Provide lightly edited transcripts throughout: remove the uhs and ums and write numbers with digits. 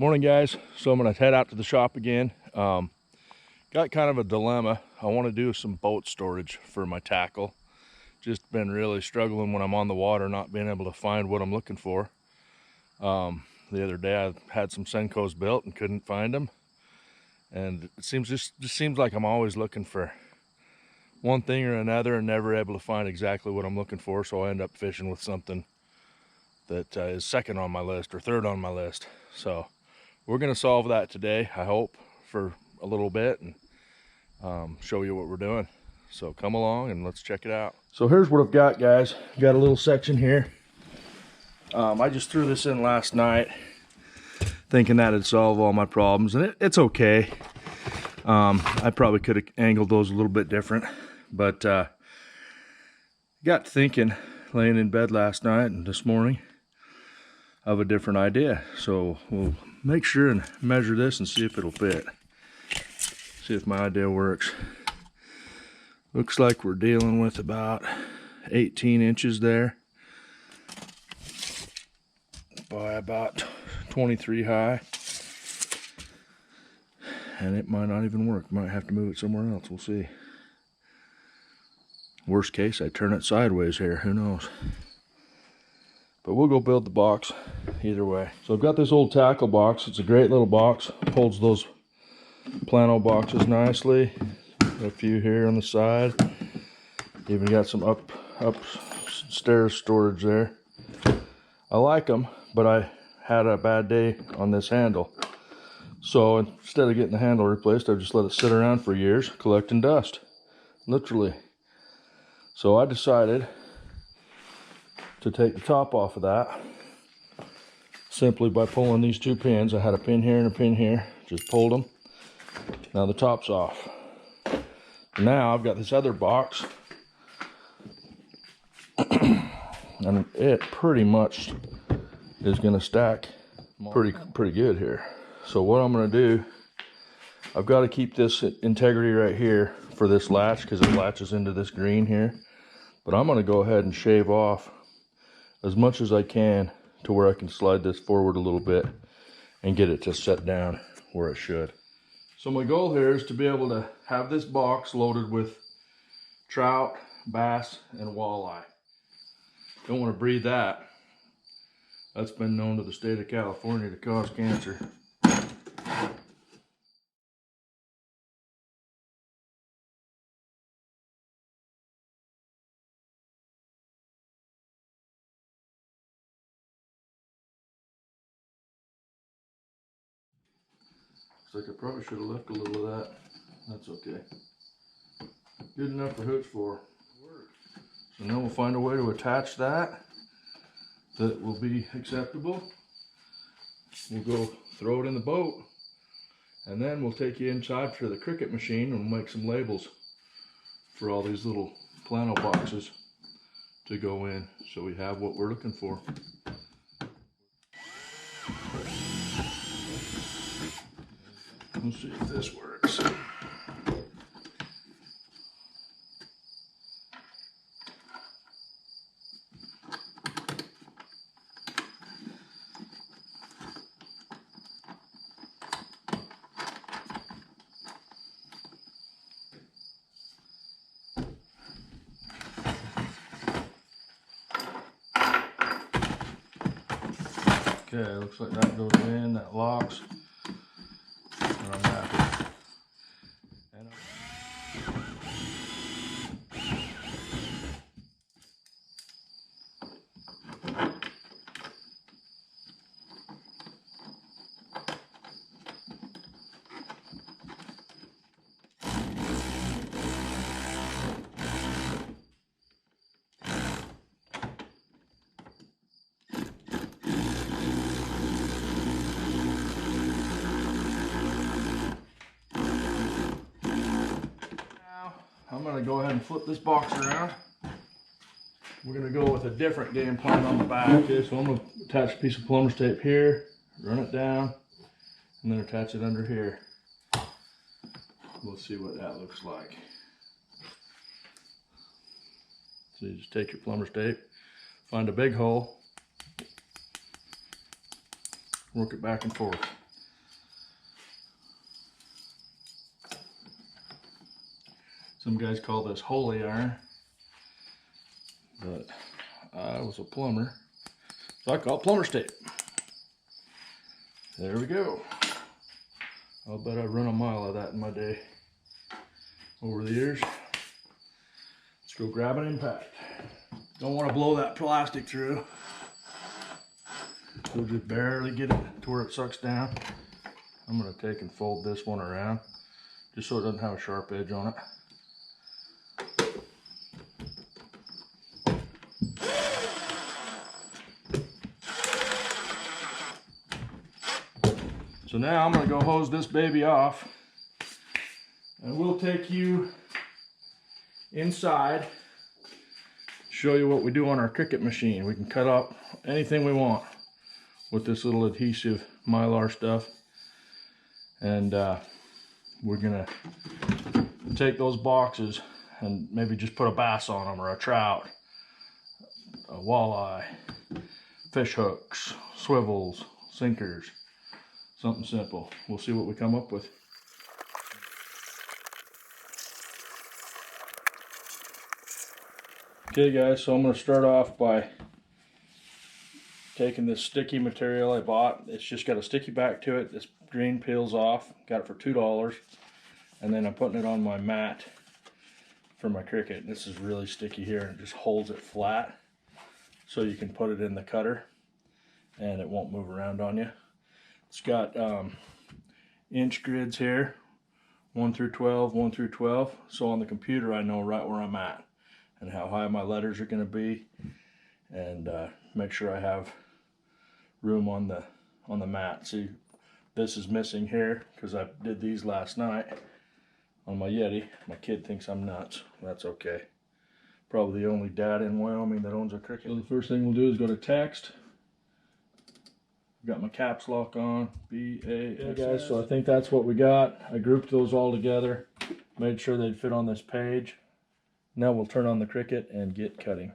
Morning, guys. So I'm gonna head out to the shop again. Got kind of a dilemma. I want to do some boat storage for my tackle. Just been really struggling when I'm on the water, not being able to find what I'm looking for. The other day I had some Senkos built and couldn't find them, and it seems just seems like I'm always looking for one thing or another and never able to find exactly what I'm looking for. So I end up fishing with something that is second on my list or third on my list. So we're going to solve that today, I hope, for a little bit, and show you what we're doing. So come along and let's check it out. So here's what I've got, guys. Got a little section here. I just threw this in last night thinking that'd solve all my problems, and it's okay. I probably could have angled those a little bit different, but got thinking laying in bed last night and this morning of a different idea. So we'll make sure and measure this and see if it'll fit. See if my idea works. Looks like we're dealing with about 18 inches there by about 23 high. And it might not even work. Might have to move it somewhere else. We'll see. Worst case, I turn it sideways here. Who knows? But we'll go build the box either way. So I've got this old tackle box. It's a great little box. Holds those plano boxes nicely. Got a few here on the side. Even got some upstairs storage there. I like them, but I had a bad day on this handle. So instead of getting the handle replaced, I've just let it sit around for years, collecting dust, literally. So I decided to take the top off of that simply by pulling these two pins. I had a pin here and a pin here, just pulled them. Now the top's off. Now I've got this other box, and it pretty much is going to stack pretty good here. So what I'm going to do, I've got to keep this integrity right here for this latch because it latches into this green here. But I'm going to go ahead and shave off as much as I can to where I can slide this forward a little bit and get it to set down where it should. So my goal here is to be able to have this box loaded with trout, bass, and walleye. Don't want to breed that. That's been known to the state of California to cause cancer. Looks like I probably should have left a little of that. That's okay. Good enough for Hooch for. So now we'll find a way to attach that will be acceptable. We'll go throw it in the boat, and then we'll take you inside for the Cricut machine and we'll make some labels for all these little plano boxes to go in, so we have what we're looking for. Let's see if this works. Okay, looks like that goes in, that locks, and I'm happy. I'm going to go ahead and flip this box around. We're going to go with a different game plan on the back. Okay, so I'm going to attach a piece of plumber's tape here, run it down, and then attach it under here. We'll see what that looks like. So you just take your plumber's tape, find a big hole, work it back and forth. Some guys call this holy iron, but I was a plumber, so I call it plumber's tape. There we go. I'll bet I run a mile of that in my day over the years. Let's go grab an impact. Don't want to blow that plastic through. We'll just barely get it to where it sucks down. I'm going to take and fold this one around just so it doesn't have a sharp edge on it. So now I'm going to go hose this baby off, and we'll take you inside, show you what we do on our Cricut machine. We can cut up anything we want with this little adhesive Mylar stuff, and we're going to take those boxes and maybe just put a bass on them, or a trout, a walleye, fish hooks, swivels, sinkers. Something simple. We'll see what we come up with. Okay guys, so I'm going to start off by taking this sticky material I bought. It's just got a sticky back to it. This green peels off. Got it for $2. And then I'm putting it on my mat for my Cricut. This is really sticky here, and it just holds it flat so you can put it in the cutter and it won't move around on you. It's got inch grids here, 1 through 12, 1 through 12. So on the computer I know right where I'm at and how high my letters are going to be, and make sure I have room on the mat. See, this is missing here because I did these last night on my Yeti. My kid thinks I'm nuts. That's okay. Probably the only dad in Wyoming that owns a Cricut. So the first thing we'll do is go to text. Got my caps lock on, B-A-S-S. Okay guys, so I think that's what we got. I grouped those all together, made sure they'd fit on this page. Now we'll turn on the Cricut and get cutting.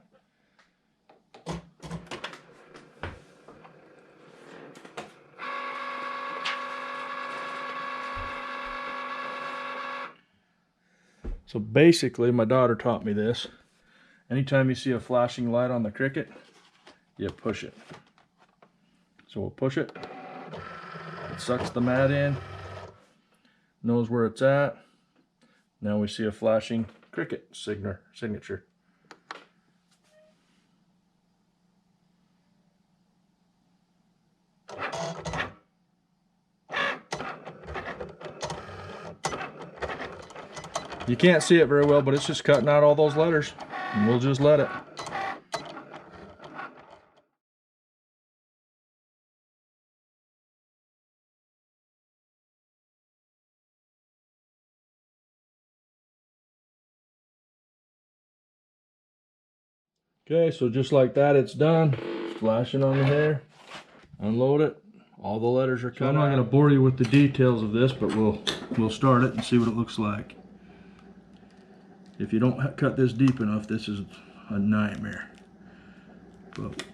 So basically, my daughter taught me this. Anytime you see a flashing light on the Cricut, you push it. So we'll push it. It sucks the mat in, knows where it's at. Now we see a flashing Cricut signature. You can't see it very well, but it's just cutting out all those letters, and we'll just let it. Okay, so just like that, it's done. Flashing on the hair. Unload it. All the letters are cut out. I'm not going to bore you with the details of this, but we'll start it and see what it looks like. If you don't cut this deep enough, this is a nightmare. But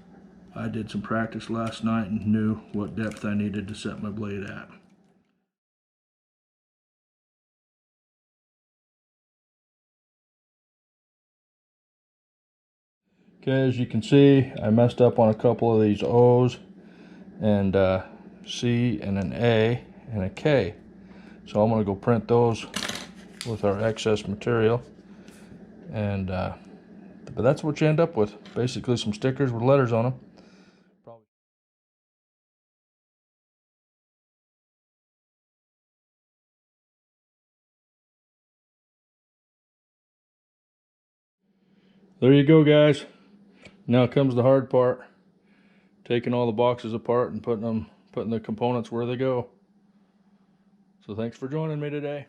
I did some practice last night and knew what depth I needed to set my blade at. Okay, as you can see, I messed up on a couple of these O's and C and an A and a K. So I'm going to go print those with our excess material. And but that's what you end up with. Basically some stickers with letters on them. There you go, guys. Now comes the hard part. Taking all the boxes apart and putting the components where they go. So thanks for joining me today.